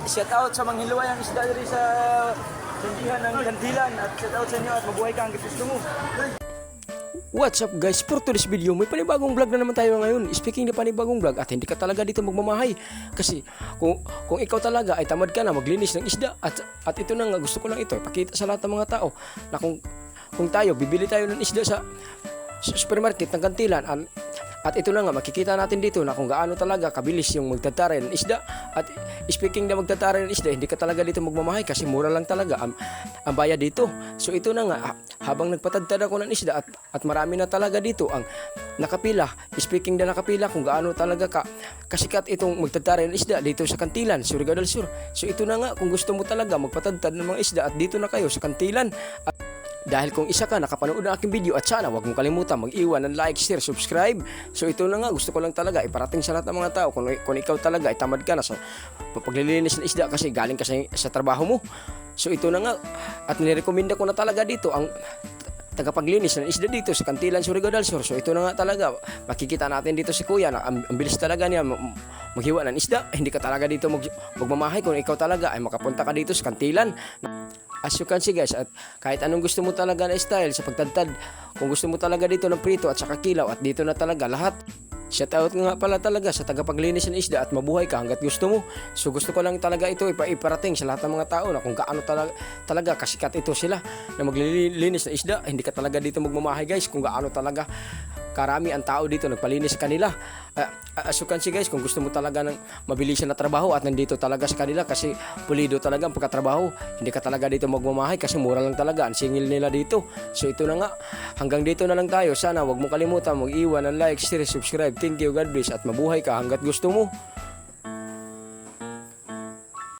shout out sa mga hiluwayang isda diri sa sandihan ng Kantilan at shout out sa inyo at mabuhay ka hanggang gusto mo. What's up guys, for today's video may panibagong vlog na naman tayo ngayon. Speaking na panibagong vlog at hindi ka talaga dito magmamahay. Kasi kung ikaw talaga ay tamad ka na maglinis ng isda at ito na nga gusto ko lang ito ipakita sa lahat ng mga tao na kung tayo bibili tayo ng isda sa supermarket ng Kantilan at ito na nga makikita natin dito na kung gaano talaga kabilis yung magtataray ng isda. At speaking na magtataray ng isda, hindi ka talaga dito magmamahay kasi mura lang talaga ang bayad dito. So ito na nga, habang nagpatadtad ako ng isda at marami na talaga dito ang nakapila. Speaking na nakapila kung gaano talaga kasikat itong magtataray ng isda dito sa Kantilan, Surigao del Sur. So ito na nga, kung gusto mo talaga magpatadtad ng mga isda at dito na kayo sa Kantilan. Dahil kung isa ka nakapanood ng aking video at sana wag mong kalimutan mag-iwan ng like, share, subscribe. So ito na nga, gusto ko lang talaga iparating sa lahat ng mga tao kung ikaw talaga ay tamad ka na sa paglilinis ng isda kasi galing ka sa trabaho mo. So ito na nga, at nirekomenda ko na talaga dito ang tagapaglinis ng isda dito sa Kantilan, Surigao del Sur. So ito na nga talaga, makikita natin dito si Kuya na ang bilis talaga niya maghiwa ng isda. Hindi ka talaga dito magmamahay kung ikaw talaga ay makapunta ka dito sa Kantilan. As you can see guys, at kahit anong gusto mo talaga na style sa pagtadtad, kung gusto mo talaga dito ng prito at saka kilaw at dito na talaga lahat. Shoutout nga pala talaga sa tagapaglinis ng isda at mabuhay ka hanggat gusto mo. So gusto ko lang talaga ito iparating sa lahat ng mga tao na kung gaano talaga kasikat ito sila na maglilinis ng isda. Hindi ka talaga dito magmamahay guys kung gaano talaga karami ang tao dito nagpalinis sa kanila. As you can see guys, kung gusto mo talaga ng mabilisan na trabaho at nandito talaga sa kanila kasi pulido talaga ang pagkatrabaho, hindi ka talaga dito magmamahay kasi mura lang talaga ang singil nila dito. So ito na nga, hanggang dito na lang tayo. Sana wag mo kalimutan mag-iwan ng like, share, subscribe. Thank you, God bless at mabuhay ka hanggat gusto mo.